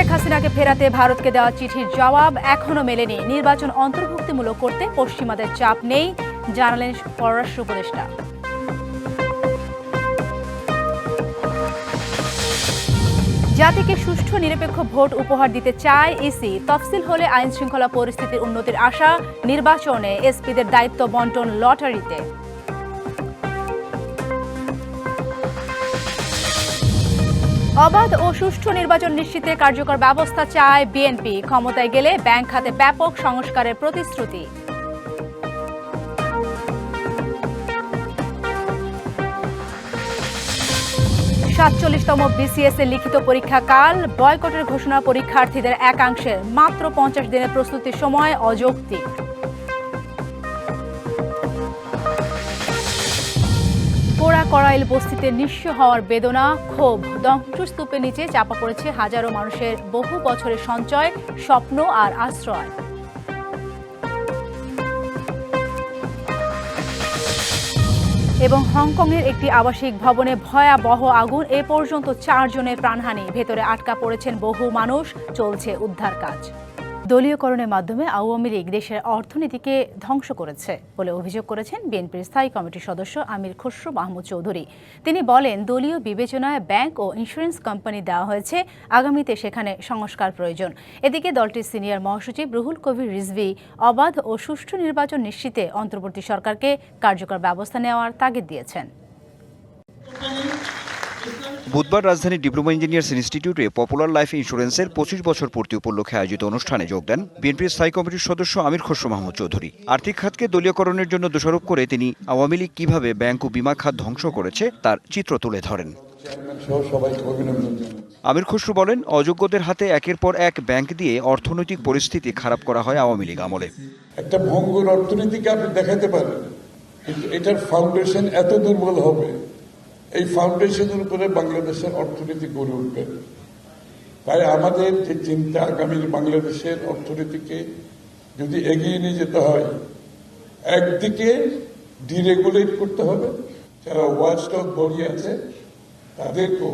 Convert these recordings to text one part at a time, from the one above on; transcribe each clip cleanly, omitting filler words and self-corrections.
শেখ হাসিনাকে ফেরাতে ভারতকে দেওয়া চিঠির জবাব এখনো মেলেনি। নির্বাচন অন্তর্ভুক্তিমূলক করতে পশ্চিমাদের চাপ নেই, জানালেন পররাষ্ট্র উপদেষ্টা। জাতিকে সুষ্ঠু নিরপেক্ষ ভোট উপহার দিতে চায় ইসি। তফসিল হলে আইন শৃঙ্খলা পরিস্থিতির উন্নতির আশা। নির্বাচনে এসপিদের দায়িত্ব বন্টন লটারিতে। অবাধ ও সুষ্ঠু নির্বাচন নিশ্চিতে কার্যকর ব্যবস্থা চায় বিএনপি। ক্ষমতায় গেলে ব্যাংক খাতে ব্যাপক সংস্কারের প্রতিশ্রুতি। ৪৭তম বিসিএস এর লিখিত পরীক্ষা কাল। বয়কটের ঘোষণা পরীক্ষার্থীদের একাংশের। মাত্র ৫০ দিনের প্রস্তুতির সময় অযৌক্তিক। পোড়া করাইল বস্তিতে নিঃস্ব হওয়ার বেদনা, ক্ষোভ। ধ্বংসস্তূপের নিচে চাপা পড়েছে হাজারো মানুষের বহু বছরের সঞ্চয়, স্বপ্ন আর আশ্রয়। এবং হংকংয়ের একটি আবাসিক ভবনে ভয়াবহ আগুন। এ পর্যন্ত ৪ জনের প্রাণহানি। ভেতরে আটকা পড়েছেন বহু মানুষ। চলছে উদ্ধার কাজ। দলীয়করণের মাধ্যমে আওয়ামী লীগ দেশের অর্থনীতিকে ধ্বংস করেছে বলে অভিযোগ করেছেন বিএনপির স্থায়ী কমিটির সদস্য আমির খসরু মাহমুদ চৌধুরী। তিনি বলেন, দলীয় বিবেচনায় ব্যাংক ও ইন্স্যুরেন্স কোম্পানি দেওয়া হয়েছে, আগামীতে সেখানে সংস্কার প্রয়োজন। এদিকে দলটির সিনিয়র মহাসচিব রুহুল কবির রিজভী অবাধ ও সুষ্ঠু নির্বাচন নিশ্চিতে অন্তর্বর্তী সরকারকে কার্যকর ব্যবস্থা নেওয়ার তাগিদ দিয়েছেন। বুধবার রাজধানীর ডিপ্লোমা ইঞ্জিনিয়ার্স ইনস্টিটিউটে পপুলার লাইফ ইন্স্যুরেন্সের ২৫ বছর পূর্তি উপলক্ষে আয়োজিত অনুষ্ঠানে যোগ দেন বিএনপির স্থায়ী কমিটির সদস্য আমির খসরু মাহমুদ চৌধুরী। আর্থিক খাতকে দলীয়করণের জন্য দোষারোপ করে তিনি আওয়ামী লীগ কিভাবে ব্যাংক ও বিমা খাত ধ্বংস করেছে তার চিত্র তুলে ধরেন। আমির খসরু বলেন, অযোগ্যদের হাতে একের পর এক ব্যাংক দিয়ে অর্থনৈতিক পরিস্থিতি খারাপ করা হয় আওয়ামী লীগ আমলে। একটা ভঙ্গুর অর্থনীতিকে আপনি দেখাতে পারেন, কিন্তু এটার ফাউন্ডেশন এত দুর্বল হবে, এই ফাউন্ডেশনের উপরে বাংলাদেশের অর্থনীতি গড়ে উঠবে। তাই আমাদের যে চিন্তা, আগামীর বাংলাদেশের অর্থনীতিকে যদি এগিয়ে নিয়ে যেতে হয়, একদিকে ডিরেগুলেট করতে হবে, যারা ওয়াচডগ বডি আছে তাদেরকেও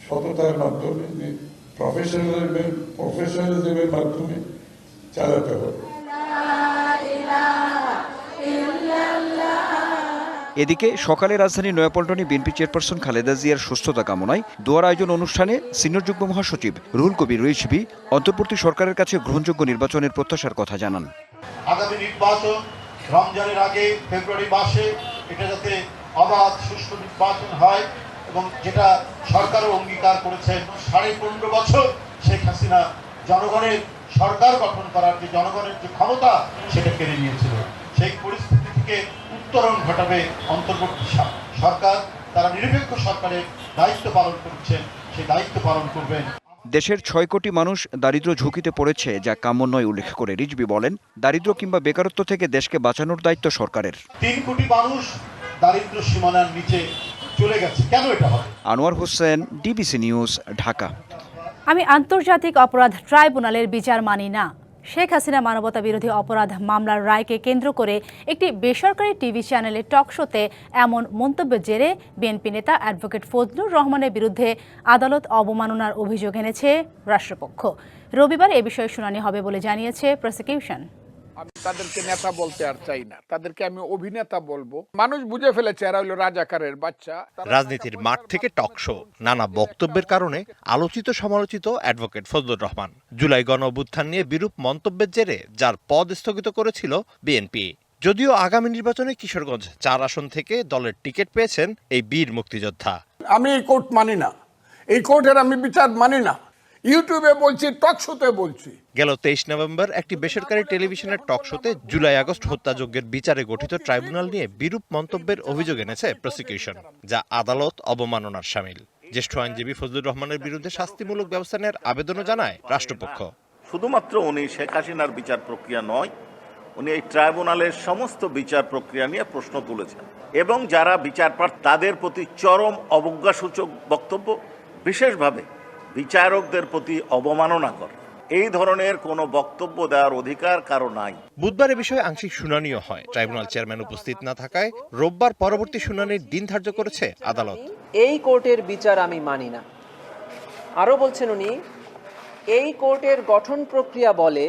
সততার মাধ্যমে, প্রফেশনালিজমের মাধ্যমে চালাতে হবে। এদিকে সকালে রাজধানীর নয়াপল্টনে বিএনপি চেয়ারপারসন খালেদা জিয়ার সুস্থতা কামনায় দোয়ার আয়োজন অনুষ্ঠানে সিনিয়র যুগ্ম মহাসচিব রুহুল কবির রিজভী অন্তর্বর্তী সরকারের কাছে গ্রহণযোগ্য নির্বাচনের প্রত্যাশার কথা জানান। আগামী নির্বাচন রমজানের আগে ফেব্রুয়ারি মাসে এটা যাতে অবাধ সুষ্ঠু নির্বাচন হয় এবং যেটা সরকারও অঙ্গীকার করেছে। 15.5 বছর শেখ হাসিনা জনগণের সরকার গঠন করার যে জনগণের যে ক্ষমতা সেটা কেড়ে নিয়েছিল, সেই পরিস্থিতি থেকে উত্তরণ ঘটাবে অন্তর্বর্তী সরকার। তারা নিরপেক্ষ সরকারের দায়িত্ব পালন করছেন, সেই দায়িত্ব পালন করবেন। দেশের ৬ কোটি মানুষ দারিদ্র ঝুঁকিতে পড়েছে, যা কাম্য নয় উল্লেখ করে রিজভী বলেন, দারিদ্র কিংবা বেকারত্ব থেকে দেশকে বাঁচানোর দায়িত্ব সরকারের। ৩ কোটি মানুষ দারিদ্র সীমানার নিচে চলে গেছে। কেন এটা হবে? Anwar Hossain, DBC news, Dhaka. আমি আন্তর্জাতিক অপরাধ ট্রাইব্যুনালের বিচার মানি না। শেখ হাসিনা মানবতা বিরোধী অপরাধ মামলার রায়কে কেন্দ্র করে একটি বেসরকারি টিভি চ্যানেলের টক শোতে এমন মন্তব্যের জেরে বিএনপি নেতা অ্যাডভোকেট ফজলুর রহমানের বিরুদ্ধে আদালত অবমাননার অভিযোগ এনেছে রাষ্ট্রপক্ষ। রবিবার এ বিষয়ে শুনানি হবে বলে জানিয়েছে প্রসিকিউশন। আমি তাদেরকে নেতা বলতে আর চাই না, তাদেরকে আমি অভিনেতা বলবো। মানুষ বুঝে ফেলেছে এরা হলো রাজাকারের বাচ্চা। রাজনীতির মাঠ থেকে টক শো, নানা বক্তব্যের কারণে আলোচিত সমালোচিত অ্যাডভোকেট ফজলুর রহমান। জুলাই গণঅভ্যুত্থান নিয়ে বিরূপ মন্তব্যের জেরে যার পদ স্থগিত করেছিল বিএনপি। যদিও আগামী নির্বাচনে কিশোরগঞ্জ ৪ আসন থেকে দলের টিকিট পেয়েছেন এই বীর মুক্তিযোদ্ধা। আমি এই কোর্ট মানি না, এই কোর্টের আমি বিচার মানি না। ইউটিউবে বলছি, টক শোতে বলছি। গেল 23 নভেম্বর একটি বেসরকারি টেলিভিশনের টক শোতে জুলাই আগস্ট হত্যাযজ্ঞের বিচারে গঠিত ট্রাইব্যুনাল নিয়ে বিরূপ মন্তব্যের অভিযোগ এনেছে প্রসিকিউশন, যা আদালত অবমাননার শামিল। জ্যেষ্ঠ আইনজীবী ফজলুর রহমানের বিরুদ্ধে শাস্তিমূলক ব্যবস্থা নেওয়ার আবেদনও জানায় রাষ্ট্রপক্ষ। শুধুমাত্র উনি শেখ হাসিনার বিচার প্রক্রিয়া নয়, উনি এই ট্রাইব্যুনালের সমস্ত বিচার প্রক্রিয়া নিয়ে প্রশ্ন তুলেছেন এবং যারা বিচারপ্রার্থী তাদের প্রতি চরম অবজ্ঞাসূচক বক্তব্য, বিশেষভাবে বিচারকদের প্রতি অবমাননা করে। এই ধরনের কোনো বক্তব্য দেওয়ার অধিকার কারো নাই। বুধবার এ বিষয়ে আংশিক শুনানিও হয়। ট্রাইব্যুনাল চেয়ারম্যান উপস্থিত না থাকায় রোববার পরবর্তী শুনানির দিন ধার্য করেছে আদালত। এই কোর্টের বিচার আমি মানি না। আরো বলছেন উনি, এই কোর্টের গঠন প্রক্রিয়া বলে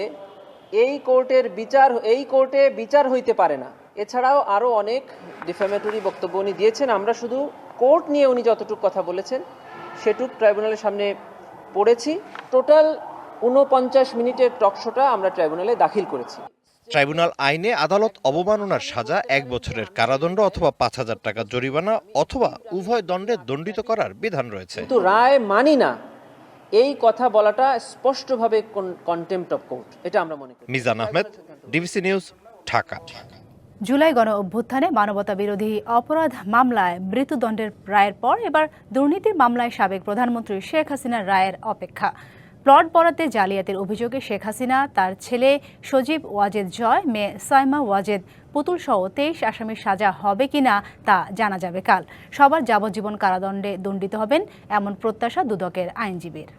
এই কোর্টে বিচার হইতে পারে না। এছাড়াও আরও অনেক ডিফেমেটরি বক্তব্য উনি দিয়েছেন। আমরা শুধু কোর্ট নিয়ে উনি যতটুকু কথা বলেছেন সেটুক ট্রাইব্যুনালের সামনে পড়েছি। টোটাল 49 মিনিটের টকশোটা আমরা ট্রাইব্যুনালে দাখিল করেছি। ট্রাইব্যুনাল আইনে আদালত অবমাননার সাজা 1 বছরের কারাদণ্ড অথবা 5,000 টাকা জরিমানা অথবা উভয় দণ্ডে দণ্ডিত করার বিধান রয়েছে। কিন্তু রায় মানি না এই কথা বলাটা স্পষ্টভাবে কন্টেম্প্ট অফ কোর্ট, এটা আমরা মনে করি। Mizan Ahmed, DBC news, Dhaka. July গণ অভ্যুত্থানে মানবতা বিরোধী অপরাধ মামলায় মৃত্যুদণ্ডের রায়ের পর এবার দুর্নীতির মামলায় সাবেক প্রধানমন্ত্রী শেখ হাসিনার রায়ের অপেক্ষা। প্লট বরাদ্দে জালিয়াতির অভিযোগে শেখ হাসিনা, তার ছেলে সজীব ওয়াজেদ জয়, মেয়ে সাইমা ওয়াজেদ পুতুল সহ 23 আসামির সাজা হবে কিনা তা জানা যাবে কাল। সবার যাবজ্জীবন কারাদণ্ডে দণ্ডিত হবেন এমন প্রত্যাশা দুদকের আইনজীবীর।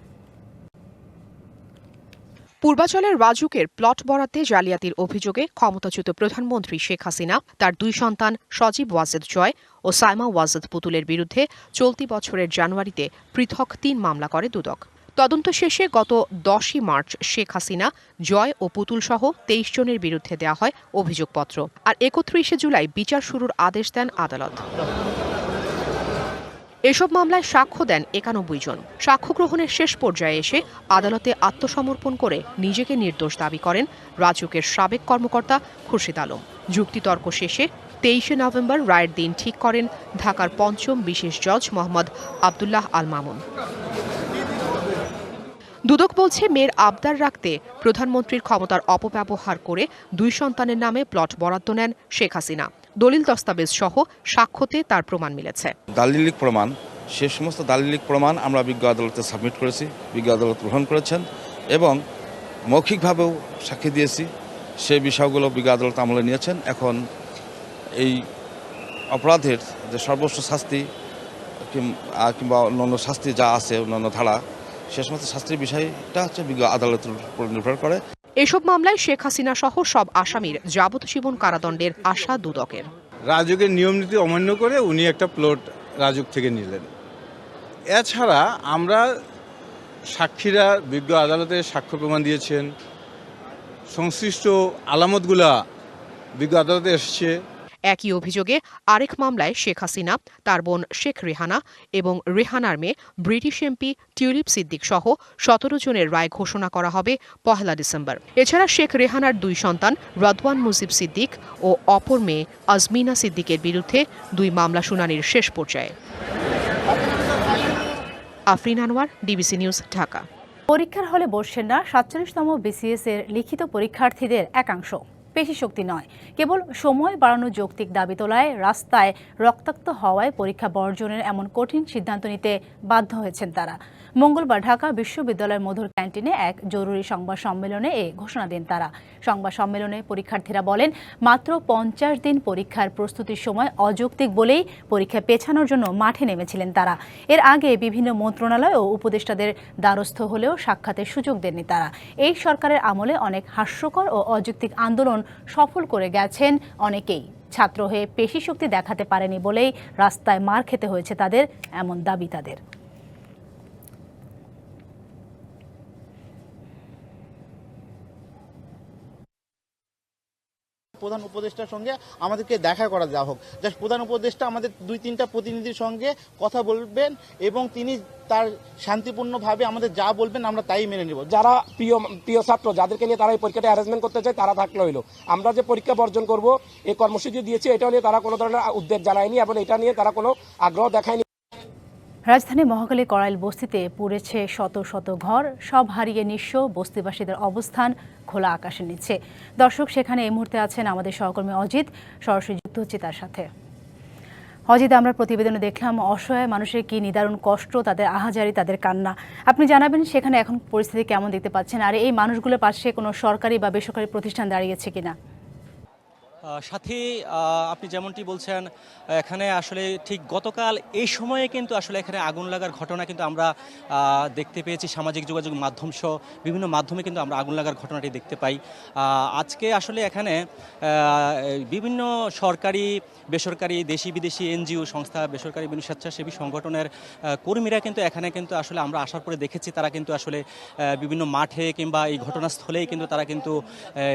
পূর্বাচলের রাজুকের প্লট বরাদ্দে জালিয়াতির অভিযোগে ক্ষমতাচ্যুত প্রধানমন্ত্রী শেখ হাসিনা, তার 2 সন্তান সজীব ওয়াজেদ জয় ও সাইমা ওয়াজেদ পুতুলের বিরুদ্ধে চলতি বছরের জানুয়ারিতে পৃথক 3 মামলা করে দুদক। তদন্ত শেষে গত 10ই মার্চ শেখ হাসিনা, জয় ও পুতুল সহ 23 জনের বিরুদ্ধে দেওয়া হয় অভিযোগপত্র। আর 31 জুলাই বিচার শুরুর আদেশ দেন আদালত। এসব মামলায় সাক্ষ্য দেন 91 জন। সাক্ষ্য গ্রহণের শেষ পর্যায়ে এসে আদালতে আত্মসমর্পণ করে নিজেকে নির্দোষ দাবি করেন রাজুকের সাবেক কর্মকর্তা খুরশিদ আলম। যুক্তিতর্ক শেষে 23 নভেম্বর রায়ের দিন ঠিক করেন ঢাকার 5ম বিশেষ জজ মোহাম্মদ আব্দুল্লাহ আল মামুন। দুদক বলছে, মেয়ের আবদার রাখতে প্রধানমন্ত্রীর ক্ষমতার অপব্যবহার করে 2 সন্তানের নামে প্লট বরাদ্দ নেন শেখ হাসিনা। দলিল দস্তাবেজ সহ সাক্ষ্যতে তার প্রমাণ মিলেছে। দালিলিক প্রমাণ, সে সমস্ত দালিলিক প্রমাণ আমরা বিজ্ঞ আদালতে সাবমিট করেছি, বিজ্ঞ আদালত গ্রহণ করেছেন এবং মৌখিকভাবেও সাক্ষী দিয়েছি। সেই বিষয়গুলো বিজ্ঞ আদালত আমলে নিয়েছেন। এখন এই অপরাধের যে সর্বোচ্চ শাস্তি কিংবা অন্যান্য শাস্তি যা আছে, অন্যান্য ধারা, সে সমস্ত শাস্তির বিষয়টা হচ্ছে বিজ্ঞ আদালতের উপর নির্ভর করে। এসব মামলায় শেখ হাসিনা সহ সব আসামির যাবজ্জীবন কারাদণ্ডের আশা দুদকের। রাজুকের নিয়ম নীতি অমান্য করে উনি একটা প্লট রাজুক থেকে নিলেন। এছাড়া আমরা সাক্ষীরা বিজ্ঞ আদালতে সাক্ষ্য প্রমাণ দিয়েছেন, সংশ্লিষ্ট আলামতগুলা বিজ্ঞ আদালতে এসেছে। একই অভিযোগে আরেক মামলায় শেখ হাসিনা, তার বোন শেখ রেহানা এবং রেহানার মেয়ে ব্রিটিশ এমপি টিউলিপ সিদ্দিক সহ 17 জনের রায় ঘোষণা করা হবে 1 ডিসেম্বর। এছাড়া শেখ রেহানার 2 সন্তান রদওয়ান মুজিব সিদ্দিক ও অপর মেয়ে আজমিনা সিদ্দিকের বিরুদ্ধে 2 মামলা শুনানির শেষ পর্যায়ে। Afrin Anwar, DBC news, Dhaka. পরীক্ষার হলে বসছেন না 47তম বিসিএস এর লিখিত পরীক্ষার্থীদের একাংশ। পেশি শক্তি নয়, কেবল সময় বাড়ানোর যৌক্তিক দাবি তোলায় রাস্তায় রক্তাক্ত হওয়ায় পরীক্ষা বর্জনের এমন কঠিন সিদ্ধান্ত নিতে বাধ্য হয়েছেন তারা। মঙ্গলবার ঢাকা বিশ্ববিদ্যালয়ের মধুর ক্যান্টিনে এক জরুরি সংবাদ সম্মেলনে এ ঘোষণা দেন তারা। সংবাদ সম্মেলনে পরীক্ষার্থীরা বলেন, মাত্র 50 দিন পরীক্ষার প্রস্তুতির সময় অযৌক্তিক বলেই পরীক্ষা পেছানোর জন্য মাঠে নেমেছিলেন তারা। এর আগে বিভিন্ন মন্ত্রণালয় ও উপদেষ্টাদের দ্বারস্থ হলেও সাক্ষাতের সুযোগ দেননি তারা। এই সরকারের আমলে অনেক হাস্যকর ও অযৌক্তিক আন্দোলন সফল করে গেছেন অনেকেই। ছাত্র হয়ে পেশি শক্তি দেখাতে পারেনি বলেই রাস্তায় মার খেতে হয়েছে তাদের, এমন দাবি তাদের। প্রধান উপদেষ্টার সঙ্গে আমাদেরকে দেখা করা দেওয়া হোক। জাস্ট প্রধান উপদেষ্টা আমাদের 2-3টা প্রতিনিধির সঙ্গে কথা বলবেন এবং তিনি তার শান্তিপূর্ণভাবে আমাদের যা বলবেন আমরা তাই মেনে নেব। যারা প্রিয় ছাত্র, যাদেরকে নিয়ে তারা এই পরীক্ষাটা অ্যারেঞ্জমেন্ট করতে চায়, তারা থাকলে হইলো। আমরা যে পরীক্ষা বর্জন করব এই কর্মসূচি দিয়েছি, এটা নিয়ে তারা কোনো ধরনের উদ্বেগ জানায়নি এবং এটা নিয়ে তারা কোনো আগ্রহ দেখায়নি। রাজধানী মহাখালী কড়াইল বস্তিতে পুড়েছে শত শত ঘর, সব হারিয়ে নিঃস্ব বস্তিবাসীদের অবস্থান খোলা আকাশের নিচে। দর্শক, সেখানে এই মুহূর্তে আছেন আমাদের সহকর্মী অজিত, সরাসরি যুক্ত হচ্ছে তার সাথে। অজিত, আমরা প্রতিবেদনে দেখলাম অসহায় মানুষের কি নিদারুণ কষ্ট, তাদের আহাজারি, তাদের কান্না। আপনি জানাবেন সেখানে এখন পরিস্থিতি কেমন দেখতে পাচ্ছেন, আর এই মানুষগুলোর পাশে কোনো সরকারি বা বেসরকারি প্রতিষ্ঠান দাঁড়িয়েছে কিনা? সাথে আপনি যেমনটি বলছেন, এখানে আসলে ঠিক গতকাল এই সময়ে কিন্তু আসলে এখানে আগুন লাগার ঘটনা কিন্তু আমরা দেখতে পেয়েছি। সামাজিক যোগাযোগ মাধ্যম সহ বিভিন্ন মাধ্যমে কিন্তু আমরা আগুন লাগার ঘটনাটি দেখতে পাই। আজকে আসলে এখানে বিভিন্ন সরকারি, বেসরকারি, দেশি বিদেশি এনজিও সংস্থা, বেসরকারি বিভিন্ন স্বেচ্ছাসেবী সংগঠনের কর্মীরা কিন্তু এখানে কিন্তু আসলে আমরা আসার পরে দেখেছি তারা কিন্তু আসলে বিভিন্ন মাঠে কিংবা এই ঘটনাস্থলেই কিন্তু তারা কিন্তু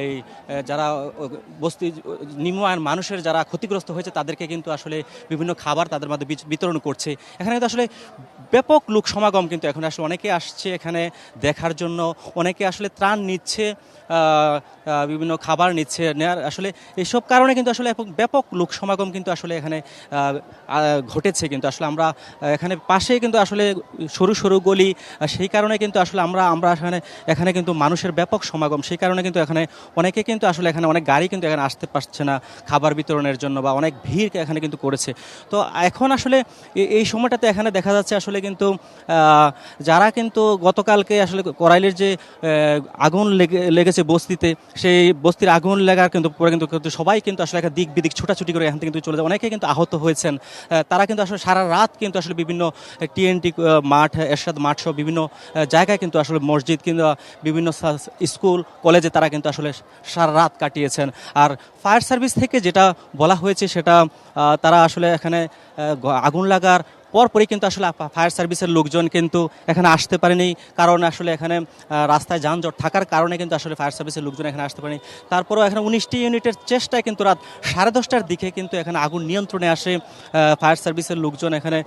এই যারা বস্তি নিম্ন মানুষের যারা ক্ষতিগ্রস্ত হয়েছে তাদেরকে কিন্তু আসলে বিভিন্ন খাবার তাদের মধ্যে বিতরণ করছে। এখানে কিন্তু আসলে ব্যাপক লোক সমাগম কিন্তু এখন আসলে অনেকে আসছে এখানে দেখার জন্য, অনেকে আসলে ত্রাণ নিচ্ছে, বিভিন্ন খাবার নিচ্ছে নেয়ার আসলে এইসব কারণে কিন্তু আসলে ব্যাপক লোক সমাগম কিন্তু আসলে এখানে ঘটেছে। কিন্তু আসলে আমরা এখানে পাশে কিন্তু আসলে সরু সরু গলি, সেই কারণে কিন্তু আসলে আমরা এখানে কিন্তু মানুষের ব্যাপক সমাগম, সেই কারণে কিন্তু এখানে অনেকে কিন্তু আসলে এখানে অনেক গাড়ি কিন্তু এখানে আসতে পারছে না খাবার বিতরণের জন্য, বা অনেক ভিড় এখানে কিন্তু করেছে। তো এখন আসলে এই সময়টাতে এখানে দেখা যাচ্ছে আসলে কিন্তু যারা কিন্তু গতকালকে আসলে করাইলের যে আগুন লেগেছে বস্তিতে, সেই বস্তির আগুন লাগার কিন্তু পরে কিন্তু সবাই কিন্তু আসলে একটা দিক বিদিক ছোটাছুটি করে এখান থেকে কিন্তু চলে যায়। অনেকে কিন্তু আহত হয়েছেন। তারা কিন্তু আসলে সারা রাত কিন্তু আসলে বিভিন্ন টিএনটি মাঠ, এরশাদ মাঠ সহ বিভিন্ন জায়গায় কিন্তু আসলে মসজিদ কিংবা বিভিন্ন স্কুল কলেজে তারা কিন্তু আসলে সারা রাত কাটিয়েছেন। আর ফায়ার সার্ভিস থেকে যেটা বলা হয়েছে সেটা তারা আসলে এখানে আগুন লাগার পরপরই কিন্তু আসলে ফায়ার সার্ভিসের লোকজন কিন্তু এখানে আসতে পারেনি, কারণ আসলে এখানে রাস্তায় যানজট থাকার কারণে কিন্তু আসলে ফায়ার সার্ভিসের লোকজন এখানে আসতে পারেনি। তারপরেও এখানে 19টি ইউনিটের চেষ্টায় কিন্তু রাত 10:30টার দিকে কিন্তু এখানে আগুন নিয়ন্ত্রণে আসে ফায়ার সার্ভিসের লোকজন এখানে।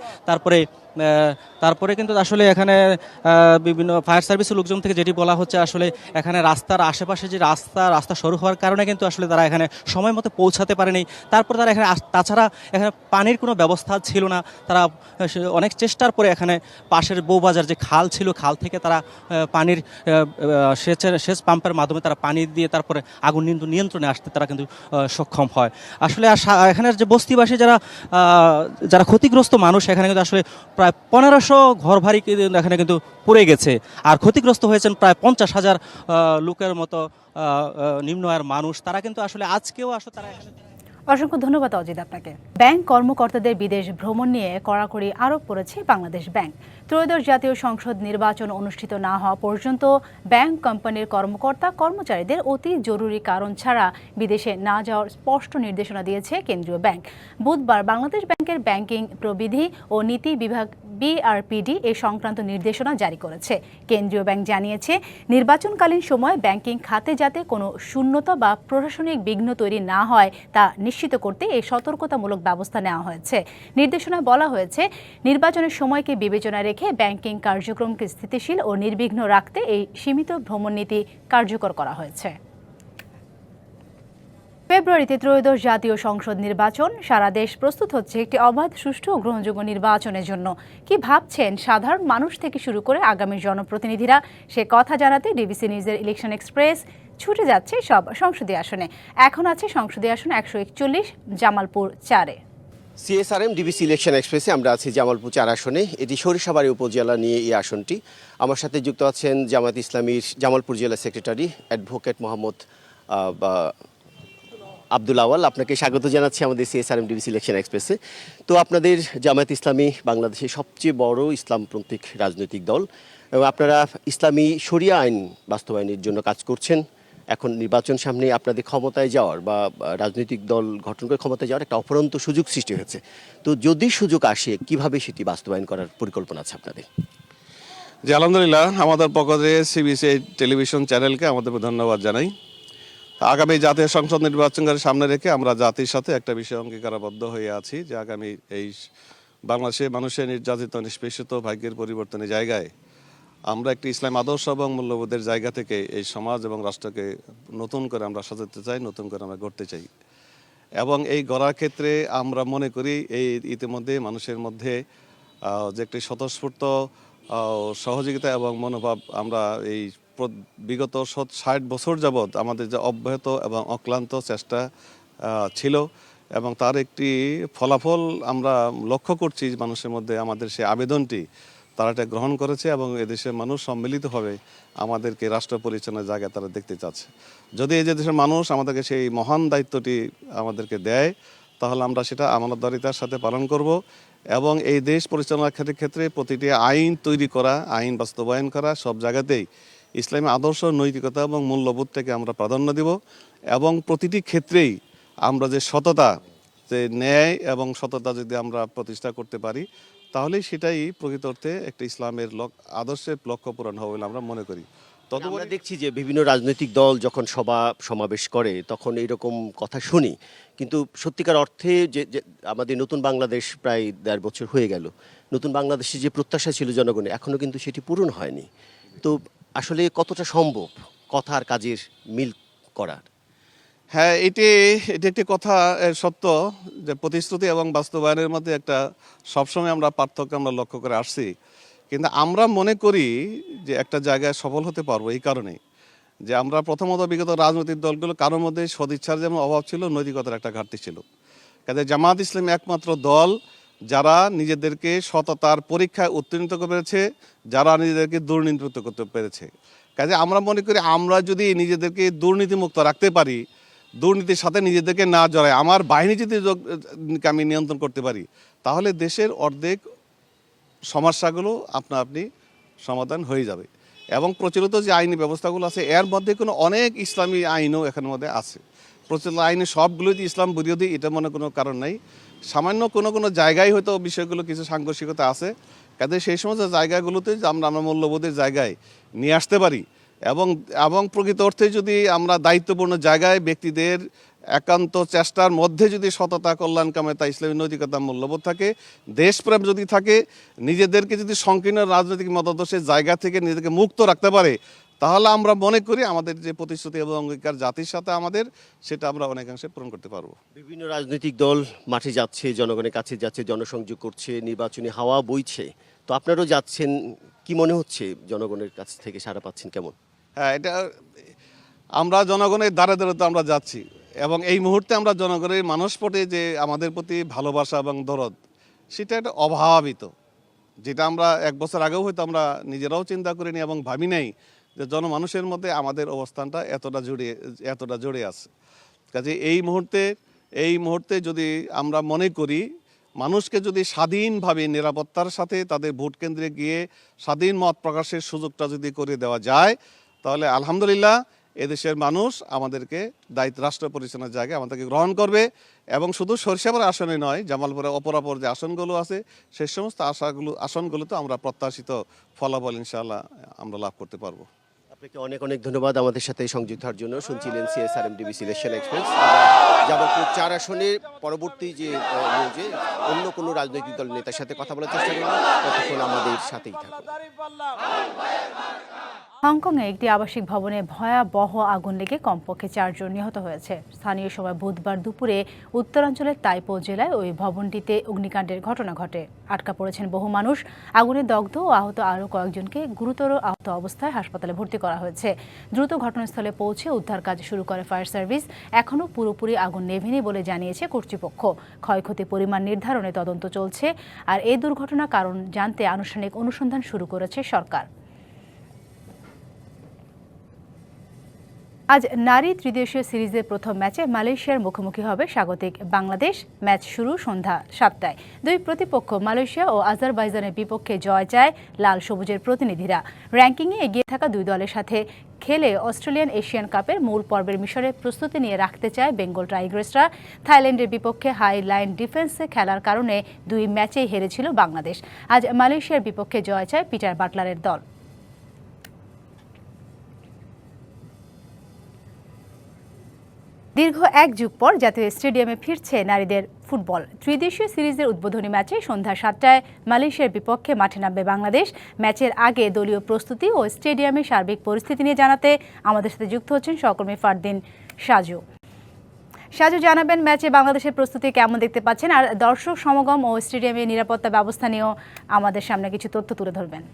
তারপরে কিন্তু আসলে এখানে বিভিন্ন ফায়ার সার্ভিসের লোকজন থেকে যেটি বলা হচ্ছে আসলে এখানে রাস্তার আশেপাশে যে রাস্তা সরু হওয়ার কারণে কিন্তু আসলে তারা এখানে সময় মতো পৌঁছাতে পারেনি। তারপর তারা এখানে তাছাড়া এখানে পানির কোনো ব্যবস্থা ছিল না। তারা অনেক চেষ্টার পরে এখানে পাশের বউবাজার যে খাল ছিল, খাল থেকে তারা পানির সেচ পাম্পের মাধ্যমে তারা পানি দিয়ে তারপরে আগুন নিয়ন্ত্রণে আসতে তারা কিন্তু সক্ষম হয়। আসলে এখানের যে বস্তিবাসী যারা ক্ষতিগ্রস্ত মানুষ, এখানে কিন্তু আসলে প্রায় 1500 ঘর বাড়ি এখানে কিন্তু পুড়ে গেছে, আর ক্ষতিগ্রস্ত হয়েছেন প্রায় 50,000 লোকের মতো নিম্ন আয়ের মানুষ। তারা কিন্তু আসলে আজকেও আসলে তারা এখানে। অসংখ্য ধন্যবাদ অজিত আপনাকে। ব্যাংক কর্মকর্তাদের বিদেশ ভ্রমণ নিয়ে কড়াকড়ি আরোপ করেছে বাংলাদেশ ব্যাংক। ত্রয়োদশ জাতীয় সংসদ নির্বাচন অনুষ্ঠিত না হওয়া পর্যন্ত ব্যাংক কোম্পানির কর্মকর্তা কর্মচারীদের অতি জরুরি কারণ ছাড়া বিদেশে না যাওয়ার স্পষ্ট নির্দেশনা দিয়েছে কেন্দ্রীয় ব্যাংক। বুধবার বাংলাদেশ ব্যাংকের ব্যাংকিং প্রবিধি ও নীতি বিভাগ BRPD এ সংক্রান্ত নির্দেশনা জারি করেছে। কেন্দ্রীয় ব্যাংক জানিয়েছে, নির্বাচনকালীন সময় ব্যাংকিং খাতে যাতে কোনো শূন্যতা বা প্রশাসনিক বিঘ্ন তৈরি না হয় তা নিশ্চিত করতে এই সতর্কতামূলক ব্যবস্থা নেওয়া হয়েছে। নির্দেশনায় বলা হয়েছে, নির্বাচনের সময়কে বিবেচনায় রেখে ব্যাংকিং কার্যক্রমকে স্থিতিশীল ও নির্বিঘ্ন রাখতে এই সীমিত ভ্রমণ নীতি কার্যকর করা হয়েছে। ফেব্রুয়ারিতে ত্রয়োদশ জাতীয় সংসদ নির্বাচন। সারা দেশ প্রস্তুত হচ্ছে একটি অবাধ, সুষ্ঠু ও গ্রহণযোগ্য নির্বাচনের জন্য। কি ভাবছেন সাধারণ মানুষ থেকে শুরু করে আগামী জনপ্রতিনিধিরা, সে কথা জানাতে ডিবিসি নিউজের ইলেকশন এক্সপ্রেস ছুটে যাচ্ছে সব সংসদীয় আসনে। এখন আছে সংসদীয় আসন 141 জামালপুর 4-এ। CSRM ডিবিসি ইলেকশন এক্সপ্রেসে আমরা আছি জামালপুর 4 আসনে। এটি সরিষাবাড়ী উপজেলা নিয়ে এই আসনটি। আমার সাথে যুক্ত আছেন জামায়াত ইসলামীর জামালপুর জেলা সেক্রেটারি অ্যাডভোকেট মোহাম্মদ আব্দুল আওয়াল। আপনাকে স্বাগত জানাচ্ছি আমাদের CSRM ডিবিসি ইলেকশন এক্সপ্রেসে। তো আপনাদের জামায়াত ইসলামী বাংলাদেশের সবচেয়ে বড় ইসলামপন্থী রাজনৈতিক দল, এবং আপনারা ইসলামী শরিয়া আইন বাস্তবায়নের জন্য কাজ করছেন। এখন নির্বাচন সামনে, আপনাদের ক্ষমতায় যাওয়ার বা রাজনৈতিক দল গঠন করে ক্ষমতায় যাওয়ার একটা অপরন্ত সুযোগ সৃষ্টি হয়েছে। তো যদি সুযোগ আসে, কিভাবে সেটি বাস্তবায়ন করার পরিকল্পনা আছে আপনাদের? জি, আলহামদুলিল্লাহ, আমাদের পক্ষ থেকে সিবিসি টেলিভিশন চ্যানেলকে আমাদের ধন্যবাদ জানাই। আগামী জাতীয় সংসদ নির্বাচনকে সামনে রেখে আমরা জাতির সাথে একটা বিষয় অঙ্গীকারাবদ্ধ হয়ে আছি যে আগামী এই বাংলাদেশে মানুষের নির্যাতিত, নিষ্পেষিত, ভাগ্যের পরিবর্তনের জায়গায় আমরা একটি ইসলাম আদর্শ এবং মূল্যবোধের জায়গা থেকে এই সমাজ এবং রাষ্ট্রকে নতুন করে আমরা সাজাতে চাই, নতুন করে আমরা গড়তে চাই। এবং এই গড়ার ক্ষেত্রে আমরা মনে করি এই ইতিমধ্যে মানুষের মধ্যে যে একটি স্বতঃস্ফূর্ত সহযোগিতা এবং মনোভাব আমরা এই বিগত 60 বছর যাবৎ আমাদের যে অব্যাহত এবং অক্লান্ত চেষ্টা ছিল, এবং তার একটি ফলাফল আমরা লক্ষ্য করছি মানুষের মধ্যে। আমাদের সেই আবেদনটি তারা এটা গ্রহণ করেছে এবং এদেশের মানুষ সম্মিলিতভাবে আমাদেরকে রাষ্ট্র পরিচালনার জায়গায় তারা দেখতে চাচ্ছে। যদি এই যে দেশের মানুষ আমাদেরকে সেই মহান দায়িত্বটি আমাদেরকে দেয়, তাহলে আমরা সেটা আমানতদারিতার সাথে পালন করব এবং এই দেশ পরিচালনার ক্ষেত্রে প্রতিটি আইন তৈরি করা, আইন বাস্তবায়ন করা, সব জায়গাতেই ইসলামী আদর্শ, নৈতিকতা এবং মূল্যবোধটাকে আমরা প্রাধান্য দেব এবং প্রতিটি ক্ষেত্রেই আমরা যে সততা, যে ন্যায় এবং সততা যদি আমরা প্রতিষ্ঠা করতে পারি, তাহলেই সেটাই প্রকৃত অর্থে একটা ইসলামের আদর্শের লক্ষ্য পূরণ হবে বলে আমরা মনে করি। আমরা দেখছি যে বিভিন্ন রাজনৈতিক দল যখন সমাবেশ করে তখন এইরকম কথা শুনি, কিন্তু সত্যিকার অর্থে যে আমাদের নতুন বাংলাদেশ প্রায় 1.5 বছর হয়ে গেল, নতুন বাংলাদেশে যে প্রত্যাশা ছিল জনগণের এখনো কিন্তু সেটি পূরণ হয়নি। তো আসলে কতটা সম্ভব কথা আর কাজের মিল করার? হ্যাঁ, এটি একটি কথা সত্য যে প্রতিশ্রুতি এবং বাস্তবায়নের মধ্যে একটা সবসময় আমরা পার্থক্য আমরা লক্ষ্য করে আসছি, কিন্তু আমরা মনে করি যে একটা জায়গায় সফল হতে পারবো এই কারণে যে আমরা প্রথমত বিগত রাজনৈতিক দলগুলো কারোর মধ্যে সদিচ্ছার যেমন অভাব ছিল, নৈতিকতার একটা ঘাটতি ছিল। কাজে জামায়াত ইসলামী একমাত্র দল যারা নিজেদেরকে সততার পরীক্ষায় উত্তীর্ণ করতে পেরেছে, যারা নিজেদেরকে দুর্নীতিমুক্ত করতে পেরেছে। কাজে আমরা মনে করি আমরা যদি নিজেদেরকে দুর্নীতিমুক্ত রাখতে পারি, দুর্নীতির সাথে নিজেদেরকে না জড়ায়, আমার বাহিনী যদি আমি নিয়ন্ত্রণ করতে পারি, তাহলে দেশের অর্ধেক সমস্যাগুলো আপনি সমাধান হয়ে যাবে। এবং প্রচলিত যে আইনি ব্যবস্থাগুলো আছে এর মধ্যে কোনো অনেক ইসলামী আইনও এখানের মধ্যে আছে। প্রচলিত আইনে সবগুলোই যে ইসলাম বিরোধী এটা মনে কোনো কারণ নেই। সামান্য কোনো জায়গায় হয়তো বিষয়গুলো কিছু সাংঘর্ষিকতা আছে, কাজে সেই সমস্ত জায়গাগুলোতে আমরা মূল্যবোধের জায়গায় নিয়ে আসতে পারি এবং প্রকৃত অর্থে যদি আমরা দায়িত্বপূর্ণ জায়গায় ব্যক্তিদের একান্ত চেষ্টার মধ্যে যদি সততা, কল্যাণকামিতা, ইসলামী নৈতিকতা, মূল্যবোধ থাকে, দেশপ্রেম যদি থাকে, নিজেদেরকে যদি সংকীর্ণ রাজনৈতিক মতাদর্শের জায়গা থেকে নিজেদেরকে মুক্ত রাখতে পারে, তাহলে আমরা মনে করি আমাদের যে প্রতিশ্রুতি এবং অঙ্গীকার জাতির সাথে আমাদের, সেটা আমরা অনেকাংশে পূরণ করতে পারবো। বিভিন্ন রাজনৈতিক দল মাঠে যাচ্ছে, জনগণের কাছে যাচ্ছে, জনসংযোগ করছে, নির্বাচনী হাওয়া বইছে, তো আপনারাও যাচ্ছেন, কি মনে হচ্ছে জনগণের কাছ থেকে সাড়া পাচ্ছেন কেমন? হ্যাঁ, এটা আমরা জনগণের দ্বারে দ্বারে তো আমরা যাচ্ছি এবং এই মুহূর্তে আমরা জনগণের মানসপটে যে আমাদের প্রতি ভালোবাসা এবং দরদ, সেটা একটা অভাবিত, যেটা আমরা 1 বছর আগেও হয়তো আমরা নিজেরাও চিন্তা করিনি এবং ভাবি নাই যে জনমানুষের মধ্যে আমাদের অবস্থানটা এতটা জড়ে আছে। কাজে এই মুহূর্তে যদি আমরা মনে করি মানুষকে যদি স্বাধীনভাবে নিরাপত্তার সাথে তাদের ভোট কেন্দ্রে গিয়ে স্বাধীন মত প্রকাশের সুযোগটা যদি করে দেওয়া যায়, তাহলে আলহামদুলিল্লাহ এদেশের মানুষ আমাদেরকে রাষ্ট্র পরিচালনার জায়গায় আমাদেরকে গ্রহণ করবে এবং শুধু সরিষাবাড়ি আসনে নয়, জামালপুরে অপরাপর যে আসনগুলো আছে সেই সমস্ত আসনগুলোতে আমরা প্রত্যাশিত ফলাফল ইনশাআল্লাহ আমরা লাভ করতে পারবো। আপনাকে অনেক অনেক ধন্যবাদ আমাদের সাথে সংযুক্ত হওয়ার জন্য। শুনছিলেন CSRM DBC election express. Jamalpur 4 আসনের পরবর্তী যে নিউজে অন্য কোনো রাজনৈতিক দলের নেতার সাথে কথা বলার চেষ্টা করব, ততক্ষণ আমাদের সাথেই থাকুন। হংকংয়ে একটি আবাসিক ভবনে ভয়াবহ আগুন লেগে কমপক্ষে 4 জন নিহত হয়েছে। স্থানীয় সময় বুধবার দুপুরে উত্তরাঞ্চলের তাইপো জেলায় ওই ভবনটিতে অগ্নিকাণ্ডের ঘটনা ঘটে। আটকা পড়েছেন বহু মানুষ। আগুনে দগ্ধ ও আহত আরও কয়েকজনকে গুরুতর আহত অবস্থায় হাসপাতালে ভর্তি করা হয়েছে। দ্রুত ঘটনাস্থলে পৌঁছে উদ্ধার কাজ শুরু করে ফায়ার সার্ভিস। এখনও পুরোপুরি আগুন নেভেনি বলে জানিয়েছে কর্তৃপক্ষ। ক্ষয়ক্ষতির পরিমাণ নির্ধারণে তদন্ত চলছে। আর এই দুর্ঘটনার কারণ জানতে আনুষ্ঠানিক অনুসন্ধান শুরু করেছে সরকার। আজ নারী ত্রিদেশীয় সিরিজের প্রথম ম্যাচে মালয়েশিয়ার মুখোমুখি হবে স্বাগতিক বাংলাদেশ। ম্যাচ শুরু সন্ধ্যা 7টায়। দুই প্রতিপক্ষ মালয়েশিয়া ও আজারবাইজানের বিপক্ষে জয় চায় লাল সবুজের প্রতিনিধিরা। র্যাঙ্কিংয়ে এগিয়ে থাকা দুই দলের সাথে খেলে অস্ট্রেলিয়ান এশিয়ান কাপের মূল পর্বের মিশরে প্রস্তুতি নিয়ে রাখতে চায় বেঙ্গল টাইগার্সরা। থাইল্যান্ডের বিপক্ষে হাই লাইন ডিফেন্সে খেলার কারণে দুই ম্যাচেই হেরেছিল বাংলাদেশ। আজ মালয়েশিয়ার বিপক্ষে জয় চায় পিটার বাটলারের দল। দীর্ঘ 1 যুগ পর জাতীয় স্টেডিয়ামে ফিরছে নারীদের ফুটবল। ত্রিদেশীয় সিরিজের উদ্বোধনী ম্যাচে সন্ধ্যা 7টায় মালয়েশিয়ার বিপক্ষে মাঠে নামবে বাংলাদেশ। ম্যাচের আগে দলীয় প্রস্তুতি ও স্টেডিয়ামের সার্বিক পরিস্থিতি নিয়ে জানাতে আমাদের সাথে যুক্ত হচ্ছেন সহকর্মী ফারদিন সাজু। জানাবেন ম্যাচে বাংলাদেশের প্রস্তুতি কেমন দেখতে পাচ্ছেন, আর দর্শক সমাগম ও স্টেডিয়ামের নিরাপত্তা ব্যবস্থা নিয়েও আমাদের সামনে কিছু তথ্য তুলে ধরবেন।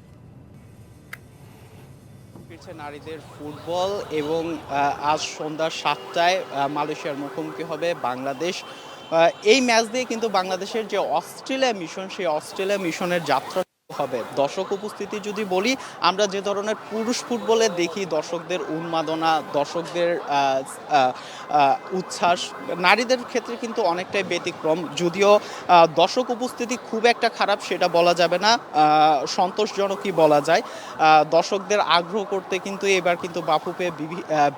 নারীদের ফুটবল এবং আজ সন্ধ্যা 7টায় মালয়েশিয়ার মুখোমুখি হবে বাংলাদেশ। এই ম্যাচ দিয়ে কিন্তু বাংলাদেশের যে অস্ট্রেলিয়া মিশন, সেই অস্ট্রেলিয়া মিশনের যাত্রা হবে। দর্শক উপস্থিতি যদি বলি, আমরা যে ধরনের পুরুষ ফুটবলে দেখি দর্শকদের উন্মাদনা, দর্শকদের উচ্ছ্বাস, নারীদের ক্ষেত্রে কিন্তু অনেকটাই ব্যতিক্রম। যদিও দর্শক উপস্থিতি খুব একটা খারাপ সেটা বলা যাবে না, সন্তোষজনকই বলা যায়। দর্শকদের আগ্রহ করতে কিন্তু এবার কিন্তু বাফুফে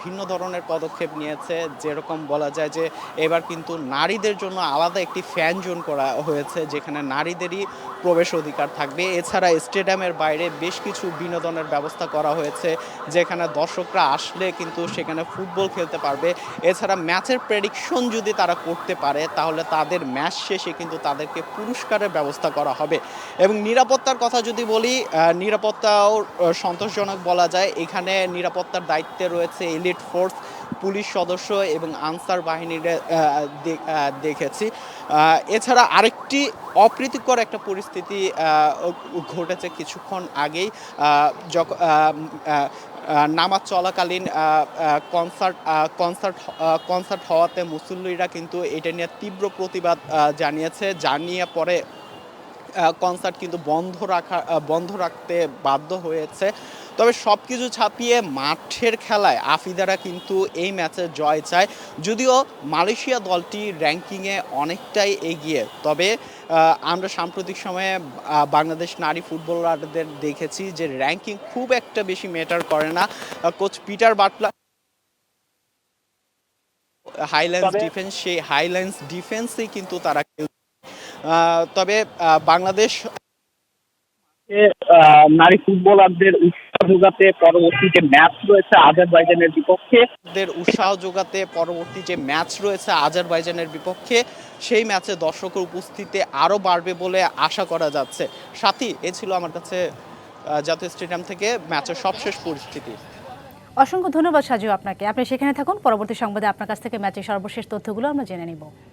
ভিন্ন ধরনের পদক্ষেপ নিয়েছে। যেরকম বলা যায় যে এবার কিন্তু নারীদের জন্য আলাদা একটি ফ্যান জোন করা হয়েছে, যেখানে নারীদেরই প্রবেশ অধিকার থাকবে। এছাড়া স্টেডিয়ামের বাইরে বেশ কিছু বিনোদনের ব্যবস্থা করা হয়েছে, যেখানে দর্শকরা আসলে কিন্তু সেখানে ফুটবল খেলতে পারবে। এছাড়া ম্যাচের প্রেডিকশন যদি তারা করতে পারে তাহলে তাদের ম্যাচ শেষে কিন্তু তাদেরকে পুরস্কারের ব্যবস্থা করা হবে। এবং নিরাপত্তার কথা যদি বলি, নিরাপত্তাও সন্তোষজনক বলা যায়। এখানে নিরাপত্তার দায়িত্বে রয়েছে এলিট ফোর্স, পুলিশ সদস্য এবং আনসার বাহিনীর দেখেছি। এছাড়া আরেকটি অপ্রীতিকর একটা পরিস্থিতি ঘটেছে কিছুক্ষণ আগেই, নামাজ চলাকালীন কনসার্ট হওয়াতে মুসল্লিরা কিন্তু এটা নিয়ে তীব্র প্রতিবাদ জানিয়েছে, জানিয়ে পরে কনসার্ট কিন্তু বন্ধ রাখতে বাধ্য হয়েছে। তবে সব কিছু ছাপিয়ে মাঠের খেলায় আফিদারা কিন্তু এই ম্যাচে জয় চায়। যদিও মালয়েশিয়া দলটি র্যাঙ্কিংয়ে অনেকটাই এগিয়ে, তবে আমরা সাম্প্রতিক সময়ে বাংলাদেশ নারী ফুটবলারদের দেখেছি যে র্যাঙ্কিং খুব একটা বেশি ম্যাটার করে না। Coach Peter Butler Highlands defence, সেই হাইল্যান্ডস ডিফেন্সেই কিন্তু তারা তবে বাংলাদেশ নারী ফুটবলারদের উৎসাহ যোগাতে পরবর্তী যে ম্যাচ রয়েছে আজারবাইজানের বিপক্ষে সেই ম্যাচে দর্শকের উপস্থিতি আরও বাড়বে বলে আশা করা যাচ্ছে। সাথী, এ ছিল আমার কাছে জাতীয় স্টেডিয়াম থেকে ম্যাচের সবশেষ পরিস্থিতি। অসংখ্য ধন্যবাদ সাজু আপনাকে। আপনি সেখানে থাকুন, পরবর্তী সংবাদে আপনার কাছ থেকে ম্যাচের সর্বশেষ তথ্যগুলো আমরা জেনে নিব।